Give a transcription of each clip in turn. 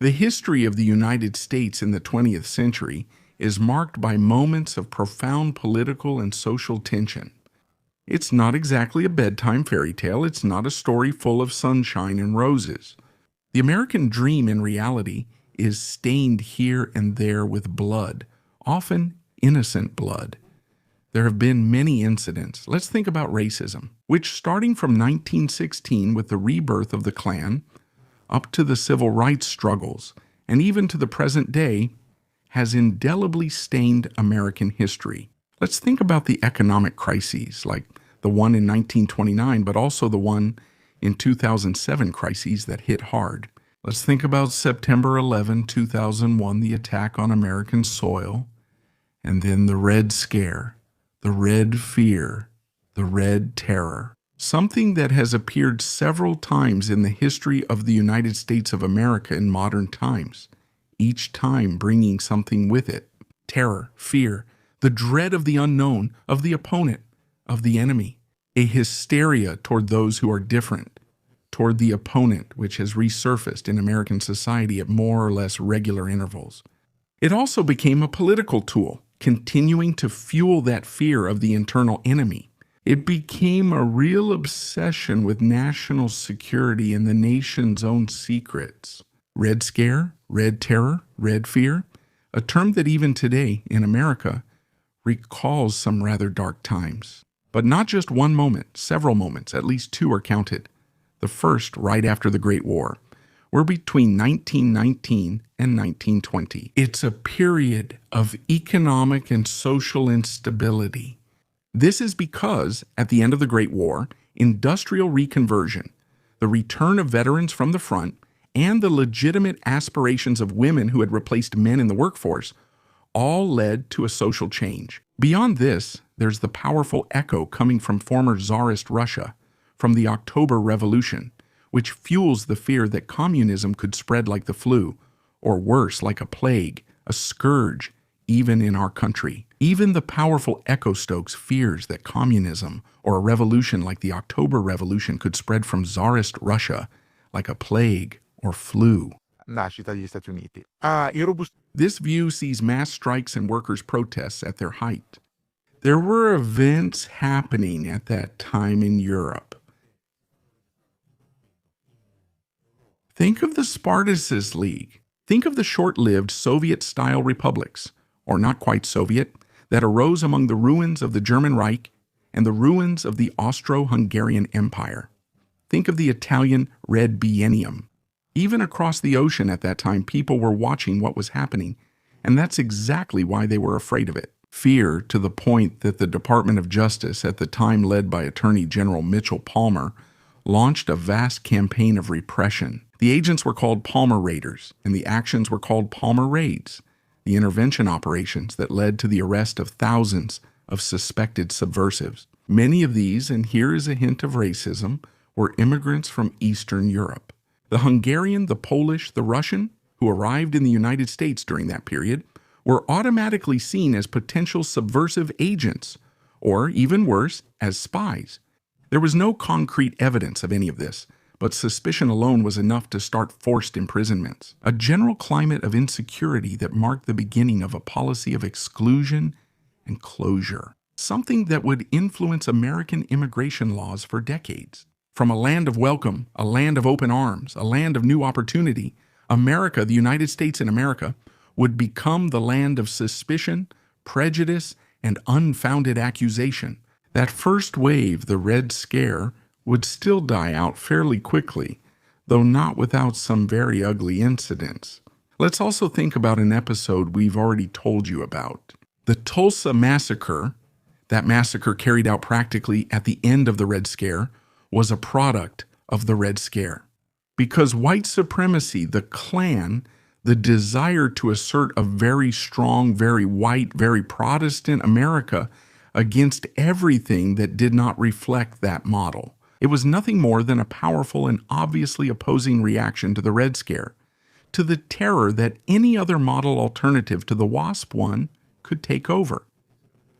The history of the United States in the 20th century is marked by moments of profound political and social tension. It's not exactly a bedtime fairy tale. It's not a story full of sunshine and roses. The American dream, in reality, is stained here and there with blood, often innocent blood. There have been many incidents. Let's think about racism, which, starting from 1916 with the rebirth of the Klan, up to the civil rights struggles, and even to the present day, has indelibly stained American history. Let's think about the economic crises, like the one in 1929, but also the one in 2007 crises that hit hard. Let's think about September 11, 2001, the attack on American soil, and then the Red Scare, the Red Fear, the Red Terror. Something that has appeared several times in the history of the United States of America in modern times, each time bringing something with it. Terror, fear, the dread of the unknown, of the opponent, of the enemy. A hysteria toward those who are different, toward the opponent, which has resurfaced in American society at more or less regular intervals. It also became a political tool, continuing to fuel that fear of the internal enemy. It became a real obsession with national security and the nation's own secrets. Red Scare, Red Terror, Red Fear, a term that even today in America recalls some rather dark times. But not just one moment, several moments, at least two are counted. The first, right after the Great War, were between 1919 and 1920. It's a period of economic and social instability. This is because, at the end of the Great War, industrial reconversion, the return of veterans from the front, and the legitimate aspirations of women who had replaced men in the workforce all led to a social change. Beyond this, there's the powerful echo coming from former Tsarist Russia, from the October Revolution, which fuels the fear that communism could spread like the flu, or worse, like a plague, a scourge, even in our country. Even the powerful echo stokes fears that communism or a revolution like the October Revolution could spread from Tsarist Russia like a plague or flu. Nascita degli Stati Uniti. This view sees mass strikes and workers' protests at their height. There were events happening at that time in Europe. Think of the Spartacus League. Think of the short-lived Soviet-style republics, or not quite Soviet, that arose among the ruins of the German Reich and the ruins of the Austro-Hungarian Empire. Think of the Italian Red Biennium. Even across the ocean at that time, people were watching what was happening, and that's exactly why they were afraid of it. Fear to the point that the Department of Justice, at the time led by Attorney General Mitchell Palmer, launched a vast campaign of repression. The agents were called Palmer Raiders, and the actions were called Palmer Raids, the intervention operations that led to the arrest of thousands of suspected subversives. Many of these, and here is a hint of racism, were immigrants from Eastern Europe. The Hungarian, the Polish, the Russian, who arrived in the United States during that period, were automatically seen as potential subversive agents, or even worse, as spies. There was no concrete evidence of any of this, but suspicion alone was enough to start forced imprisonments. A general climate of insecurity that marked the beginning of a policy of exclusion and closure, something that would influence American immigration laws for decades. From a land of welcome, a land of open arms, a land of new opportunity, America, the United States in America, would become the land of suspicion, prejudice, and unfounded accusation. That first wave, the Red Scare, would still die out fairly quickly, though not without some very ugly incidents. Let's also think about an episode we've already told you about. The Tulsa Massacre, that massacre carried out practically at the end of the Red Scare, was a product of the Red Scare. Because white supremacy, the Klan, the desire to assert a very strong, very white, very Protestant America against everything that did not reflect that model. It was nothing more than a powerful and obviously opposing reaction to the Red Scare, to the terror that any other model alternative to the WASP one could take over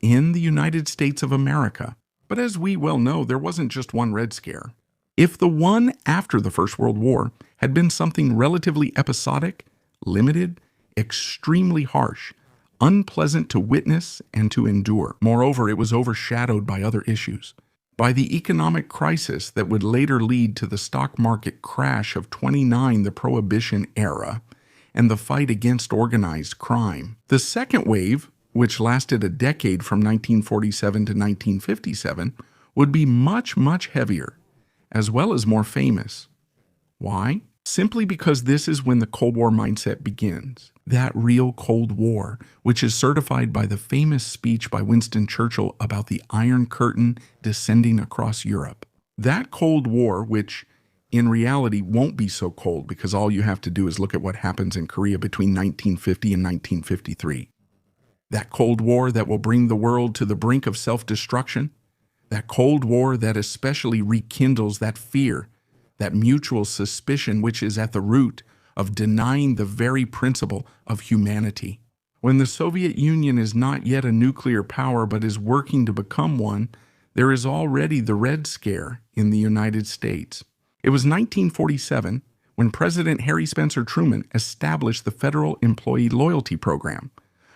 in the United States of America. But as we well know, there wasn't just one Red Scare. If the one after the First World War had been something relatively episodic, limited, extremely harsh, unpleasant to witness and to endure. Moreover, it was overshadowed by other issues. By the economic crisis that would later lead to the stock market crash of '29, the Prohibition era, and the fight against organized crime. The second wave, which lasted a decade from 1947 to 1957, would be much, much heavier, as well as more famous. Why? Simply because this is when the Cold War mindset begins. That real Cold War, which is certified by the famous speech by Winston Churchill about the Iron Curtain descending across Europe. That Cold War, which in reality won't be so cold because all you have to do is look at what happens in Korea between 1950 and 1953. That Cold War that will bring the world to the brink of self-destruction. That Cold War that especially rekindles that fear, that mutual suspicion which is at the root of denying the very principle of humanity. When the Soviet Union is not yet a nuclear power but is working to become one, there is already the Red Scare in the United States. It was 1947 when President Harry Spencer Truman established the Federal Employee Loyalty Program,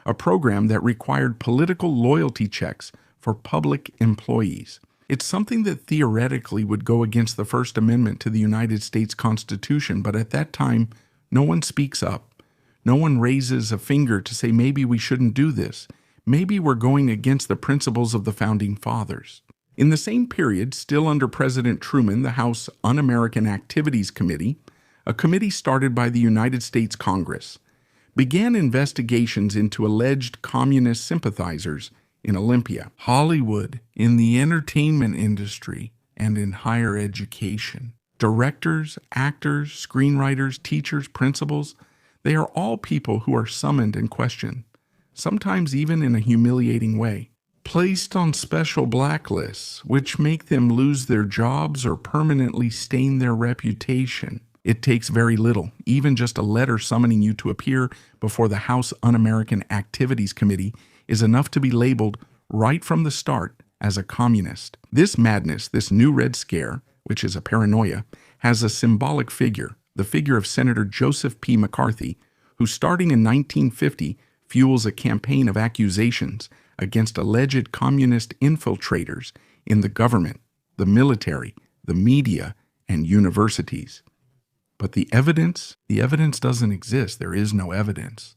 a program that required political loyalty checks for public employees. It's something that theoretically would go against the First Amendment to the United States Constitution, but at that time, no one speaks up. No one raises a finger to say maybe we shouldn't do this. Maybe we're going against the principles of the Founding Fathers. In the same period, still under President Truman, the House Un-American Activities Committee, a committee started by the United States Congress, began investigations into alleged communist sympathizers in Olympia, Hollywood, in the entertainment industry, and in higher education. Directors, actors, screenwriters, teachers, principals, they are all people who are summoned and questioned, sometimes even in a humiliating way, placed on special blacklists, which make them lose their jobs or permanently stain their reputation. It takes very little, even just a letter summoning you to appear before the House Un-American Activities Committee is enough to be labeled right from the start as a communist. This madness, this new Red Scare, which is a paranoia, has a symbolic figure, the figure of Senator Joseph P. McCarthy, who starting in 1950 fuels a campaign of accusations against alleged communist infiltrators in the government, the military, the media, and universities. But the evidence doesn't exist. There is no evidence.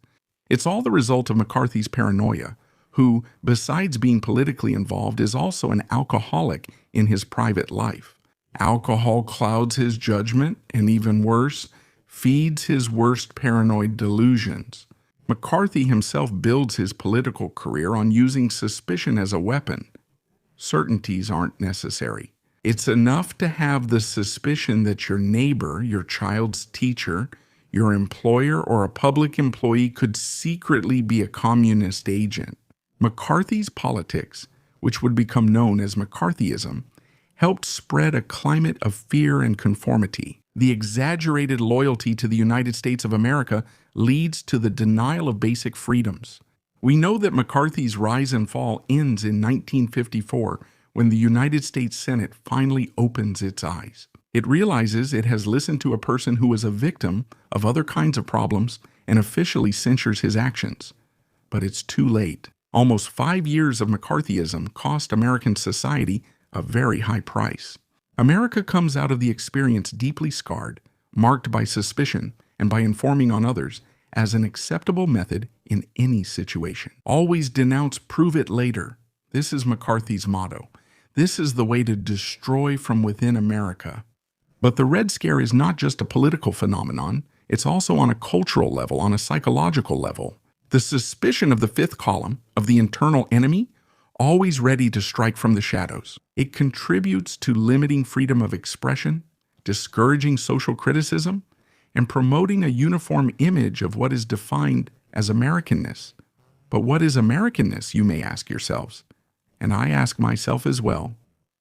It's all the result of McCarthy's paranoia, who, besides being politically involved, is also an alcoholic in his private life. Alcohol clouds his judgment, and even worse, feeds his worst paranoid delusions. McCarthy himself builds his political career on using suspicion as a weapon. Certainties aren't necessary. It's enough to have the suspicion that your neighbor, your child's teacher, your employer, or a public employee could secretly be a communist agent. McCarthy's politics, which would become known as McCarthyism, helped spread a climate of fear and conformity. The exaggerated loyalty to the United States of America leads to the denial of basic freedoms. We know that McCarthy's rise and fall ends in 1954 when the United States Senate finally opens its eyes. It realizes it has listened to a person who was a victim of other kinds of problems and officially censures his actions. But it's too late. Almost 5 years of McCarthyism cost American society a very high price. America comes out of the experience deeply scarred, marked by suspicion, and by informing on others as an acceptable method in any situation. Always denounce, prove it later. This is McCarthy's motto. This is the way to destroy from within America. But the Red Scare is not just a political phenomenon, it's also on a cultural level, on a psychological level. The suspicion of the fifth column, of the internal enemy, always ready to strike from the shadows. It contributes to limiting freedom of expression, discouraging social criticism, and promoting a uniform image of what is defined as Americanness. But what is Americanness, you may ask yourselves? And I ask myself as well.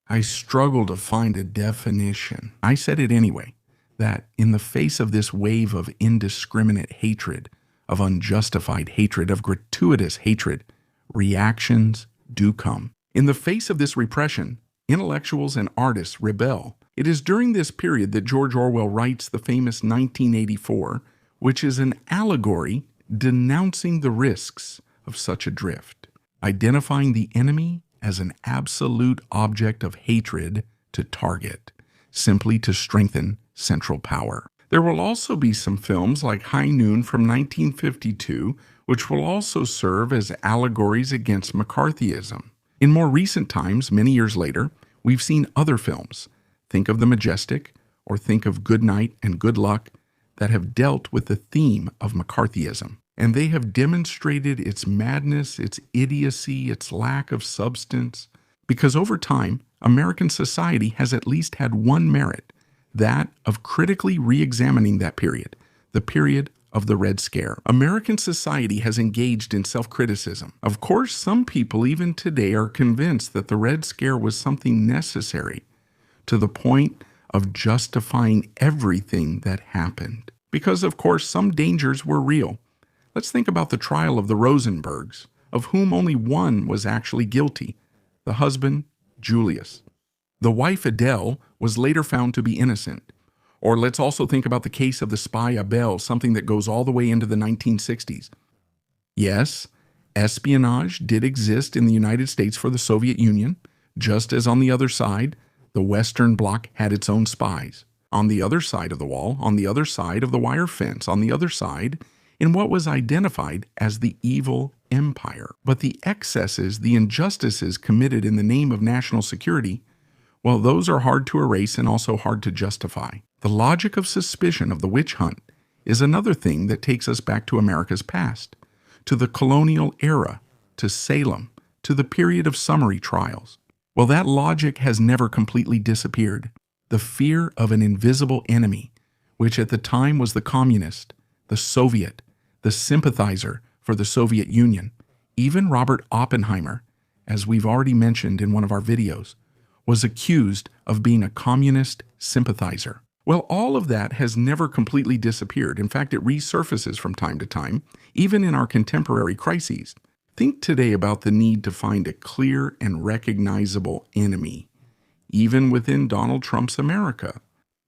I struggle to find a definition. I said it anyway, that in the face of this wave of indiscriminate hatred, of unjustified hatred, of gratuitous hatred, reactions do come. In the face of this repression, intellectuals and artists rebel It is during this period that George Orwell writes the famous 1984, which is an allegory denouncing the risks of such a drift, identifying the enemy as an absolute object of hatred to target, simply to strengthen central power. There will also be some films like High Noon from 1952, which will also serve as allegories against McCarthyism. In more recent times, many years later, we've seen other films, think of The Majestic or think of Good Night and Good Luck, that have dealt with the theme of McCarthyism. And they have demonstrated its madness, its idiocy, its lack of substance, because over time, American society has at least had one merit, that of critically re-examining that period, the period of the Red Scare. American society has engaged in self-criticism. Of course, some people even today are convinced that the Red Scare was something necessary to the point of justifying everything that happened. Because, of course, some dangers were real. Let's think about the trial of the Rosenbergs, of whom only one was actually guilty, the husband, Julius. The wife, Adele, was later found to be innocent. Or let's also think about the case of the spy Abel, something that goes all the way into the 1960s. Yes, espionage did exist in the United States for the Soviet Union, just as on the other side, the Western Bloc had its own spies. On the other side of the wall, on the other side of the wire fence, on the other side, in what was identified as the evil empire. But the excesses, the injustices committed in the name of national security, well, those are hard to erase and also hard to justify. The logic of suspicion of the witch hunt is another thing that takes us back to America's past, to the colonial era, to Salem, to the period of summary trials. Well, that logic has never completely disappeared. The fear of an invisible enemy, which at the time was the communist, the Soviet, the sympathizer for the Soviet Union, even Robert Oppenheimer, as we've already mentioned in one of our videos, was accused of being a communist sympathizer. Well, all of that has never completely disappeared. In fact, it resurfaces from time to time, even in our contemporary crises. Think today about the need to find a clear and recognizable enemy, even within Donald Trump's America.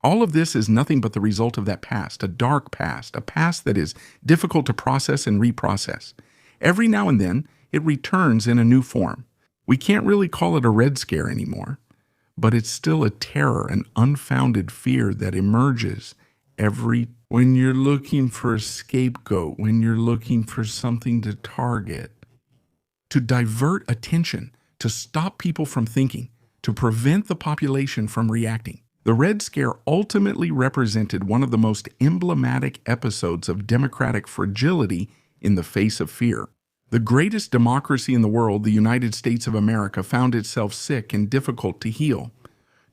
All of this is nothing but the result of that past, a dark past, a past that is difficult to process and reprocess. Every now and then, it returns in a new form. We can't really call it a Red Scare anymore, but it's still a terror, an unfounded fear that emerges when you're looking for a scapegoat, when you're looking for something to target, to divert attention, to stop people from thinking, to prevent the population from reacting. The Red Scare ultimately represented one of the most emblematic episodes of democratic fragility in the face of fear. The greatest democracy in the world, the United States of America, found itself sick and difficult to heal,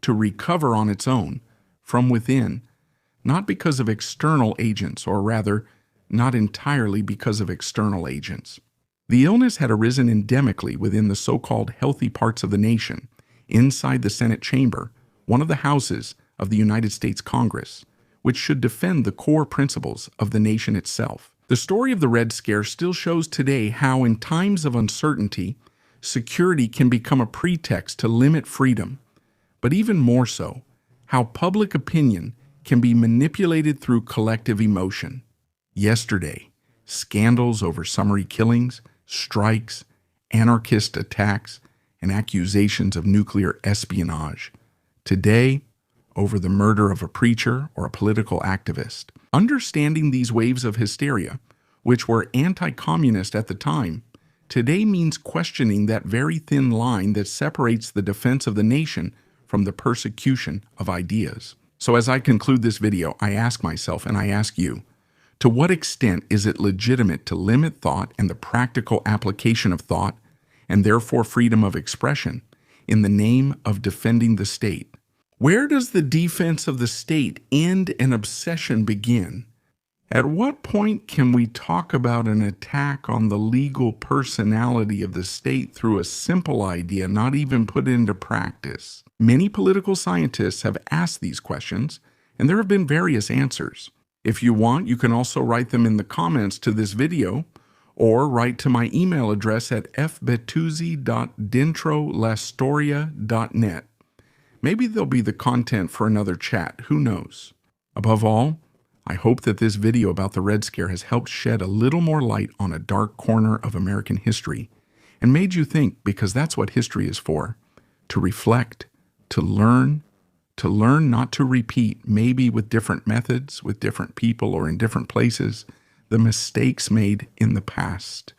to recover on its own, from within, not because of external agents, or rather, not entirely because of external agents. The illness had arisen endemically within the so-called healthy parts of the nation, inside the Senate chamber, one of the houses of the United States Congress, which should defend the core principles of the nation itself. The story of the Red Scare still shows today how in times of uncertainty, security can become a pretext to limit freedom, but even more so, how public opinion can be manipulated through collective emotion. Yesterday, scandals over summary killings, strikes, anarchist attacks, and accusations of nuclear espionage. Today, over the murder of a preacher or a political activist. Understanding these waves of hysteria, which were anti-communist at the time, today means questioning that very thin line that separates the defense of the nation from the persecution of ideas. So as I conclude this video, I ask myself and I ask you, to what extent is it legitimate to limit thought and the practical application of thought, and therefore freedom of expression, in the name of defending the state? Where does the defense of the state end and obsession begin? At what point can we talk about an attack on the legal personality of the state through a simple idea not even put into practice? Many political scientists have asked these questions, and there have been various answers. If you want, you can also write them in the comments to this video, or write to my email address at fbetuzzi.dentrolastoria.net. Maybe they'll be the content for another chat, who knows? Above all, I hope that this video about the Red Scare has helped shed a little more light on a dark corner of American history and made you think, because that's what history is for, to reflect, to learn not to repeat, maybe with different methods, with different people or in different places, the mistakes made in the past.